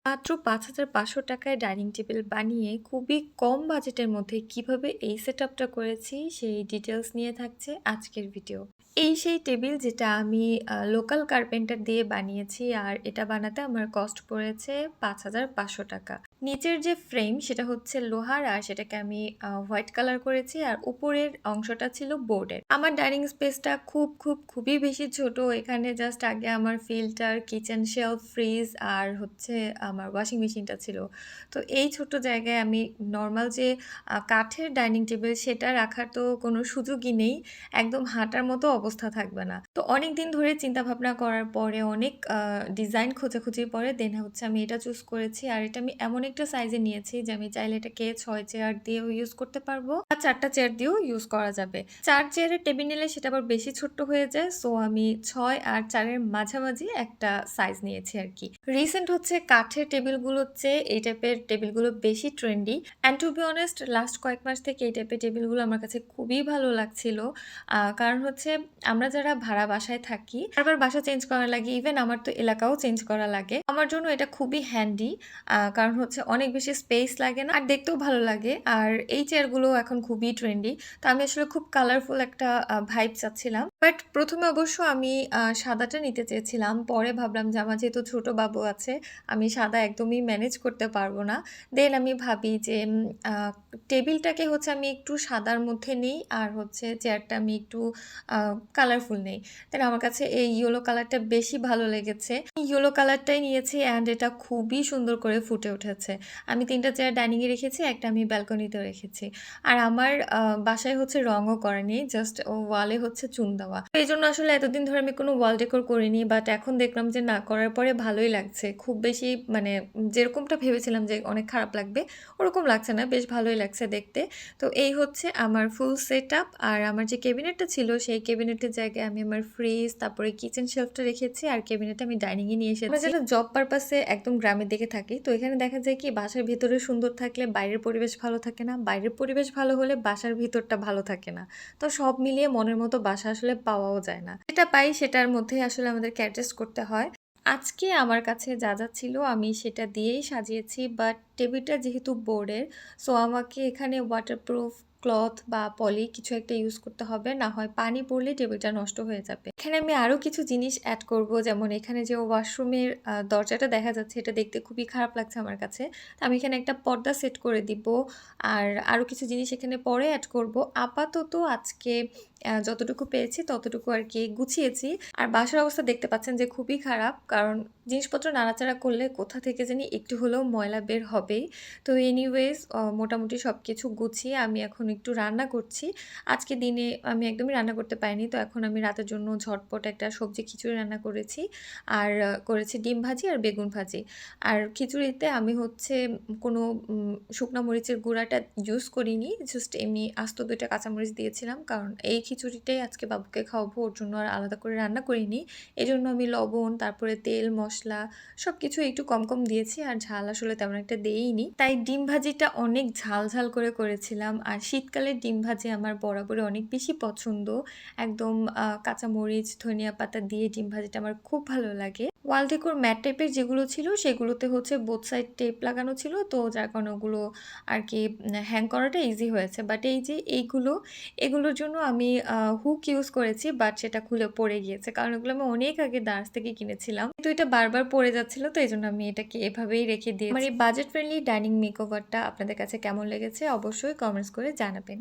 মাত্র ৳৫,৫০০ য় dining table বানিয়ে খুবই কম বাজেটের মধ্যে কিভাবে এই সেটআপটা করেছি সেই ডিটেইলস নিয়ে থাকছে আজকের ভিডিও। এই সেই টেবিল যেটা আমি লোকাল কার্পেন্টার দিয়ে বানিয়েছি আর এটা বানাতে আমার কস্ট পড়েছে ৳৫,৫০০। নিচের যে ফ্রেম সেটা হচ্ছে লোহার আর সেটাকে আমি হোয়াইট কালার করেছি আর উপরের অংশটা ছিল বোর্ডের। আমার ডাইনিং স্পেসটা খুবই বেশি ছোট। এখানে জাস্ট আগে আমার ফিল্টার, কিচেন শেলফ, ফ্রিজ আর হচ্ছে আমার ওয়াশিং মেশিনটা ছিল। তো এই ছোট্ট জায়গায় আমি নরমাল যে কাঠের ডাইনিং টেবিল সেটা রাখার তো কোনো সুযোগই নেই। একদম হাঁটার মতো অবস্থা থাকবে না। তো অনেকদিন ধরে চিন্তাভাবনা করার পরে অনেক ডিজাইন খোঁজাখুঁজির পরে দেন হচ্ছে আমি এটা চুজ করেছি। আর এটা আমি এমন একটা সাইজে নিয়েছি যে আমি চাইলে এটাকে ৬ চেয়ার দিয়েও ইউজ করতে পারবো বা ৪ টা চেয়ার দিয়েও ইউজ করা যাবে। ৪ চেয়ারের টেবিল নিলে সেটা আবার বেশি ছোট্ট হয়ে যায়। সো আমি ৬ আর ৪ এর মাঝামাঝি একটা সাইজ নিয়েছি আরকি। রিসেন্ট হচ্ছে কাঠের টেবিলগুলোর চেয়ে এই টাইপের টেবিলগুলো বেশি trendy. And to be honest last কয়েক মাস থেকে এই টাইপের টেবিলগুলো আমার কাছে খুবই ভালো লাগছিল। কারণ হচ্ছে আমরা যারা ভাড়া বাসায় থাকি, বারবার বাসা চেঞ্জ করা লাগে। ইভেন আমার তো এলাকাও চেঞ্জ করা লাগে। আমার জন্য এটা খুবই হ্যান্ডি। কারণ হচ্ছে অনেক বেশি স্পেস লাগে না আর দেখতেও ভালো লাগে। আর এই চেয়ারগুলো এখন খুবই ট্রেন্ডি। তো আমি আসলে খুব কালারফুল একটা ভাইব চাচ্ছিলাম। বাট ১ম এ অবশ্য আমি সাদাটা নিতে চেয়েছিলাম। পরে ভাবলাম যে আমার যেহেতু ছোট বাবু আছে, আমি সাদা একদমই ম্যানেজ করতে পারব না। দেন আমি ভাবি যে আ টেবিলটাকে হচ্ছে আমি একটু সাদার মধ্যে নেই আর হচ্ছে চেয়ারটা আমি একটু আ কালারফুল নেই। দেন আমার কাছে এই ইয়েলো কালারটা বেশি ভালো লেগেছে। ইয়েলো কালারটাই নিয়েছি অ্যান্ড এটা খুবই সুন্দর করে ফুটে উঠেছে। আমি ৩ টা চেয়ার ডাইনিং এ রেখেছি, একটা আমি ব্যালকনিতেও রেখেছি। আর আমার বাসায় হচ্ছে রঙও করা নেই। জাস্ট ওয়ালে হচ্ছে চুন দেওয়া। এজন্য আসলে এতদিন ধরে আমি কোনো ওয়াল ডেকোর করিনি। বাট এখন দেখলাম যে না করার পরে ভালোই লাগছে। খুব বেশি মানে যেরকমটা ভেবেছিলাম যে অনেক খারাপ লাগবে, ওরকম লাগছে না। বেশ ভালোই লাগছে দেখতে। তো এই হচ্ছে আমার ফুল সেটআপ। আর আমার যে ক্যাবিনেটটা ছিল সেই ক্যাবিনেটের জায়গায় আমি আমার ফ্রিজ, তারপরে কিচেন শেলফটা রেখেছি আর ক্যাবিনেটটা আমি ডাইনিং এ নিয়ে এসেছি। আমরা যারা জব পারপাসে একদম গ্রামের দিকে থাকি, তো এখানে দেখা যায় কি বাসার ভেতরে সুন্দর থাকলে বাইরের পরিবেশ ভালো থাকে না। বাইরের পরিবেশ ভালো হলে বাসার ভিতরটা ভালো থাকে না। তো সব মিলিয়ে মনের মতো বাসা আসলে পাওয়াও যায় না। যেটা পাই সেটার মধ্যেই আসলে আমাদেরকে অ্যাডজাস্ট করতে হয়। আজকে আমার কাছে যা ছিল আমি সেটা দিয়েই সাজিয়েছি। বাট টেবিলটা যেহেতু বোর্ডের, সো আমাকে এখানে ওয়াটারপ্রুফ ক্লথ বা পলি কিছু একটা ইউজ করতে হবে। না হয় পানি পড়লে টেবিলটা নষ্ট হয়ে যাবে। এখানে আমি আরো কিছু জিনিস এড করব। যেমন এখানে যে ওয়াশরুমের দরজাটা দেখা যাচ্ছে এটা দেখতে খুবই খারাপ লাগছে আমার কাছে। তো আমি এখানে একটা পর্দা সেট করে দিব। আর আরো কিছু জিনিস এখানে পরে এড করব। আপাতত আজকে যতটুকু পেরেছি ততটুকু আরকি গুছিয়েছি। আর বাসার অবস্থা দেখতে পাচ্ছেন যে খুবই খারাপ। কারণ জিনিসপত্র নাড়াচাড়া করলে কোথা থেকে জানি একটু হলেও ময়লা বের হবেই। তো এনিওয়েজ মোটামুটি সবকিছু গুছিয়ে আমি এখন একটু রান্না করছি। আজকে দিনে আমি একদমই রান্না করতে পারিনি। তো এখন আমি রাতের জন্য ঝটপট একটা সবজি খিচুড়ি রান্না করেছি। আর করেছি ডিম ভাজি আর বেগুন ভাজি। আর খিচুড়িতে আমি হচ্ছে কোনো শুকনা মরিচের গুঁড়াটা ইউজ করিনি। জাস্ট এমনি আস্ত ২ টা কাঁচামরিচ দিয়েছিলাম। কারণ এই খিচুড়িটাই আজকে বাবুকে খাওয়াবো। ওর জন্য আর আলাদা করে রান্না করিনি। এজন্য আমি লবণ, তারপরে তেল, মসলা সবকিছু একটু কম দিয়েছি। আর ঝাল আসলে তেমন একটা দেইনি। তাই ডিম ভাজিটা অনেক ঝাল করে করেছিলাম। আর শীতকালের ডিম ভাজি আমার বরাবরই অনেক বেশি পছন্দ। একদম কাঁচামরিচ, ধনিয়া পাতা দিয়ে ডিম ভাজিটা আমার খুব ভালো লাগে। ওয়াল ডেকোর ম্যাট টাইপের যেগুলো ছিল সেগুলোতে হচ্ছে বোথ সাইড টেপ লাগানো ছিল। তো যার কারণে ওগুলো আরকি হ্যাং করাটা ইজি হয়েছে। বাট এই যে এগুলোর জন্য আমি হুক ইউজ করেছি বাট সেটা খুলে পড়ে গিয়েছে। কারণ এগুলো আমি অনেক আগে দারাজ থেকে কিনেছিলাম। কিন্তু এটা বারবার পড়ে যাচ্ছিল তো এজন্য আমি এটাকে এভাবেই রেখে দিয়েছি। আমার এই বাজেট ফ্রেন্ডলি ডাইনিং মেকওভারটা আপনাদের কাছে কেমন লেগেছে অবশ্যই কমেন্টস করে জানাবেন।